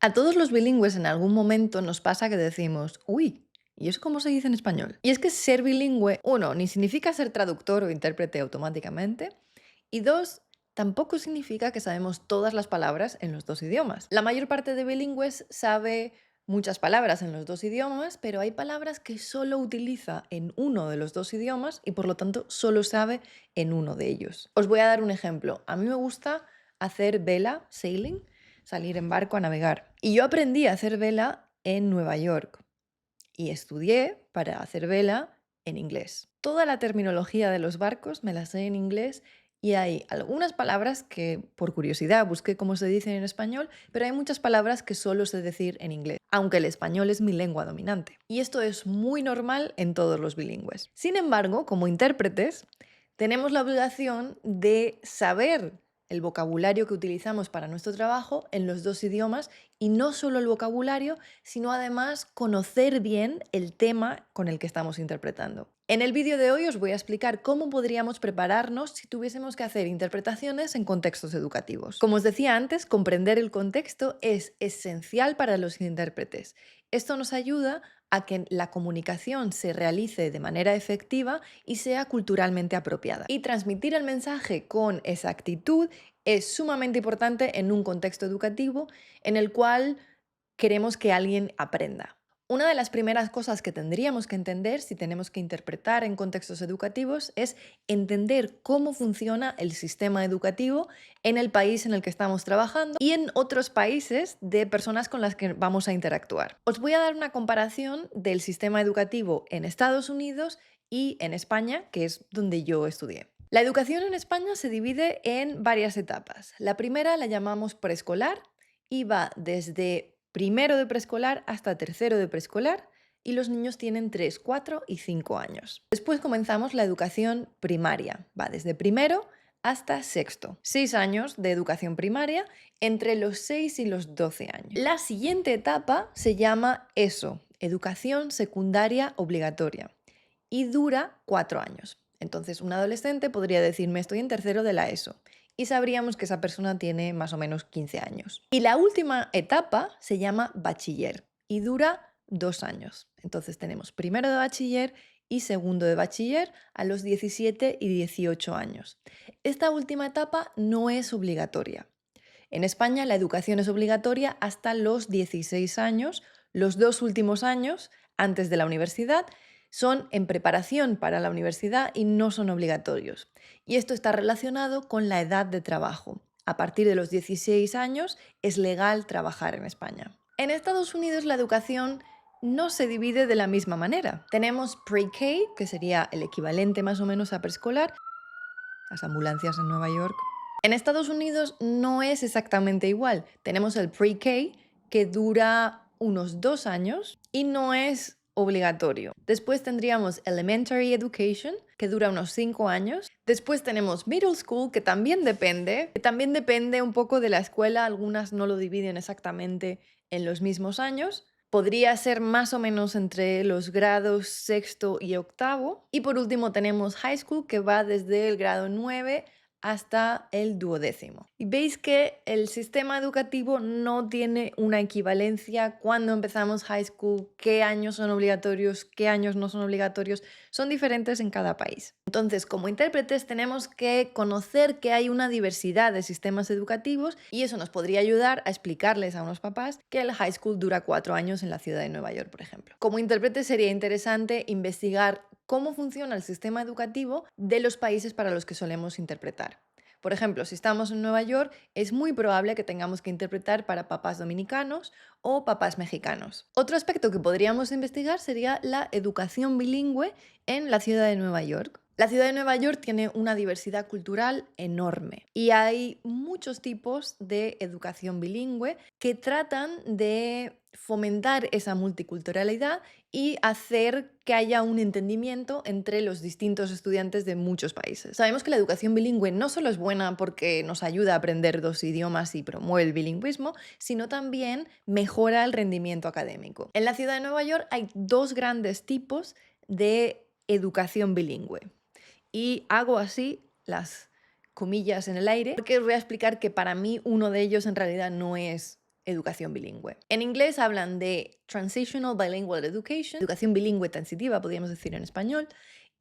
A todos los bilingües en algún momento nos pasa que decimos, uy, ¿y eso cómo se dice en español? Y es que ser bilingüe, uno, ni significa ser traductor o intérprete automáticamente, y dos, tampoco significa que sabemos todas las palabras en los dos idiomas. La mayor parte de bilingües sabe muchas palabras en los dos idiomas, pero hay palabras que solo utiliza en uno de los dos idiomas y por lo tanto solo sabe en uno de ellos. Os voy a dar un ejemplo. A mí me gusta hacer vela, sailing, salir en barco a navegar. Y yo aprendí a hacer vela en Nueva York y estudié para hacer vela en inglés. Toda la terminología de los barcos me la sé en inglés y hay algunas palabras que por curiosidad busqué cómo se dicen en español, pero hay muchas palabras que solo sé decir en inglés, aunque el español es mi lengua dominante. Y esto es muy normal en todos los bilingües. Sin embargo, como intérpretes, tenemos la obligación de saber el vocabulario que utilizamos para nuestro trabajo en los dos idiomas y no solo el vocabulario, sino además conocer bien el tema con el que estamos interpretando. En el vídeo de hoy os voy a explicar cómo podríamos prepararnos si tuviésemos que hacer interpretaciones en contextos educativos. Como os decía antes, comprender el contexto es esencial para los intérpretes. Esto nos ayuda a que la comunicación se realice de manera efectiva y sea culturalmente apropiada. Y transmitir el mensaje con exactitud es sumamente importante en un contexto educativo en el cual queremos que alguien aprenda. Una de las primeras cosas que tendríamos que entender si tenemos que interpretar en contextos educativos es entender cómo funciona el sistema educativo en el país en el que estamos trabajando y en otros países de personas con las que vamos a interactuar. Os voy a dar una comparación del sistema educativo en Estados Unidos y en España, que es donde yo estudié. La educación en España se divide en varias etapas. La primera la llamamos preescolar y va desde primero de preescolar hasta tercero de preescolar y los niños tienen 3, 4 y 5 años. Después comenzamos la educación primaria, va desde primero hasta sexto. 6 años de educación primaria entre los 6 y los 12 años. La siguiente etapa se llama ESO, educación secundaria obligatoria, y dura 4 años. Entonces, un adolescente podría decirme estoy en tercero de la ESO y sabríamos que esa persona tiene más o menos 15 años. Y la última etapa se llama bachiller y dura 2 años. Entonces tenemos primero de bachiller y segundo de bachiller a los 17 y 18 años. Esta última etapa no es obligatoria. En España la educación es obligatoria hasta los 16 años, los 2 últimos años antes de la universidad son en preparación para la universidad y no son obligatorios. Y esto está relacionado con la edad de trabajo. A partir de los 16 años es legal trabajar en España. En Estados Unidos la educación no se divide de la misma manera. Tenemos pre-K, que sería el equivalente más o menos a preescolar, las ambulancias en Nueva York. En Estados Unidos no es exactamente igual. Tenemos el pre-K, que dura unos 2 años y no es obligatorio. Después tendríamos Elementary Education, que dura unos 5 años. Después tenemos Middle School, que también depende un poco de la escuela. Algunas no lo dividen exactamente en los mismos años. Podría ser más o menos entre los grados sexto y octavo. Y por último tenemos High School, que va desde el grado 9 hasta el duodécimo. Y veis que el sistema educativo no tiene una equivalencia cuando empezamos high school, qué años son obligatorios, qué años no son obligatorios, son diferentes en cada país. Entonces, como intérpretes tenemos que conocer que hay una diversidad de sistemas educativos y eso nos podría ayudar a explicarles a unos papás que el high school dura 4 años en la ciudad de Nueva York, por ejemplo. Como intérprete sería interesante investigar cómo funciona el sistema educativo de los países para los que solemos interpretar. Por ejemplo, si estamos en Nueva York, es muy probable que tengamos que interpretar para papás dominicanos o papás mexicanos. Otro aspecto que podríamos investigar sería la educación bilingüe en la ciudad de Nueva York. La ciudad de Nueva York tiene una diversidad cultural enorme y hay muchos tipos de educación bilingüe que tratan de fomentar esa multiculturalidad y hacer que haya un entendimiento entre los distintos estudiantes de muchos países. Sabemos que la educación bilingüe no solo es buena porque nos ayuda a aprender 2 idiomas y promueve el bilingüismo, sino también mejora el rendimiento académico. En la ciudad de Nueva York hay 2 grandes tipos de educación bilingüe. Y hago así las comillas en el aire porque os voy a explicar que para mí uno de ellos en realidad no es educación bilingüe. En inglés hablan de Transitional Bilingual Education, educación bilingüe transitiva, podríamos decir en español,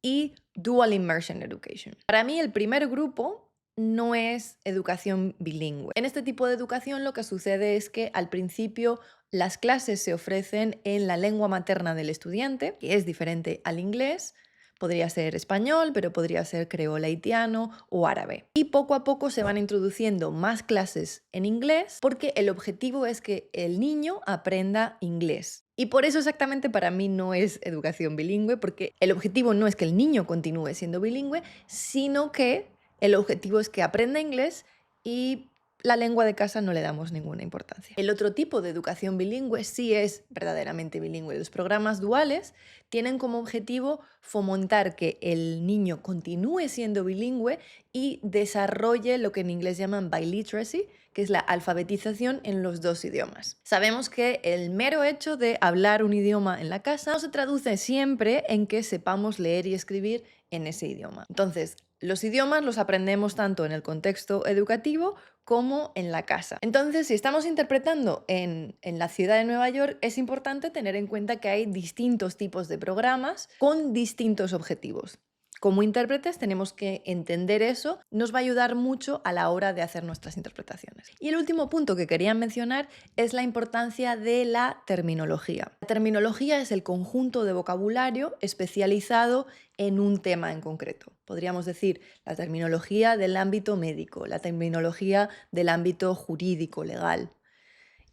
y Dual Immersion Education. Para mí el primer grupo no es educación bilingüe. En este tipo de educación lo que sucede es que al principio las clases se ofrecen en la lengua materna del estudiante, que es diferente al inglés. Podría ser español, pero podría ser creol haitiano o árabe. Y poco a poco se van introduciendo más clases en inglés porque el objetivo es que el niño aprenda inglés. Y por eso exactamente para mí no es educación bilingüe, porque el objetivo no es que el niño continúe siendo bilingüe, sino que el objetivo es que aprenda inglés y la lengua de casa no le damos ninguna importancia. El otro tipo de educación bilingüe sí es verdaderamente bilingüe. Los programas duales tienen como objetivo fomentar que el niño continúe siendo bilingüe y desarrolle lo que en inglés llaman biliteracy, que es la alfabetización en los dos idiomas. Sabemos que el mero hecho de hablar un idioma en la casa no se traduce siempre en que sepamos leer y escribir en ese idioma. Entonces, los idiomas los aprendemos tanto en el contexto educativo como en la casa. Entonces, si estamos interpretando en la ciudad de Nueva York, es importante tener en cuenta que hay distintos tipos de programas con distintos objetivos. Como intérpretes tenemos que entender eso, nos va a ayudar mucho a la hora de hacer nuestras interpretaciones. Y el último punto que quería mencionar es la importancia de la terminología. La terminología es el conjunto de vocabulario especializado en un tema en concreto. Podríamos decir la terminología del ámbito médico, la terminología del ámbito jurídico, legal.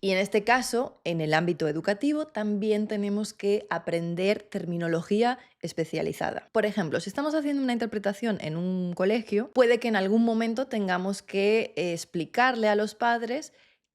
Y en este caso, en el ámbito educativo, también tenemos que aprender terminología especializada. Por ejemplo, si estamos haciendo una interpretación en un colegio, puede que en algún momento tengamos que explicarle a los padres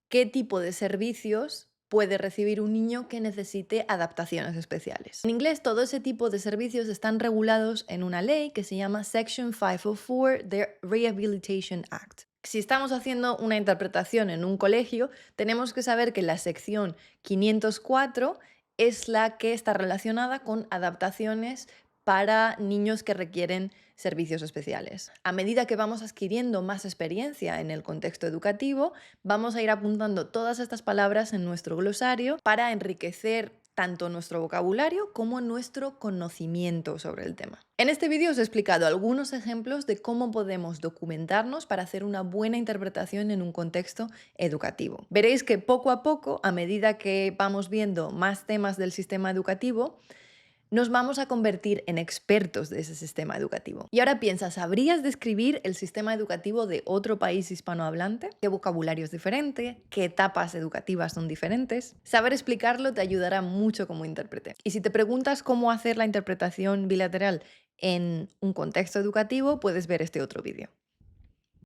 qué tipo de servicios puede recibir un niño que necesite adaptaciones especiales. En inglés, todo ese tipo de servicios están regulados en una ley que se llama Section 504 del Rehabilitation Act. Si estamos haciendo una interpretación en un colegio, tenemos que saber que la sección 504 es la que está relacionada con adaptaciones para niños que requieren servicios especiales. A medida que vamos adquiriendo más experiencia en el contexto educativo, vamos a ir apuntando todas estas palabras en nuestro glosario para enriquecer tanto nuestro vocabulario como nuestro conocimiento sobre el tema. En este vídeo os he explicado algunos ejemplos de cómo podemos documentarnos para hacer una buena interpretación en un contexto educativo. Veréis que poco a poco, a medida que vamos viendo más temas del sistema educativo, nos vamos a convertir en expertos de ese sistema educativo. Y ahora piensa, ¿sabrías describir el sistema educativo de otro país hispanohablante? ¿Qué vocabulario es diferente? ¿Qué etapas educativas son diferentes? Saber explicarlo te ayudará mucho como intérprete. Y si te preguntas cómo hacer la interpretación bilateral en un contexto educativo, puedes ver este otro vídeo.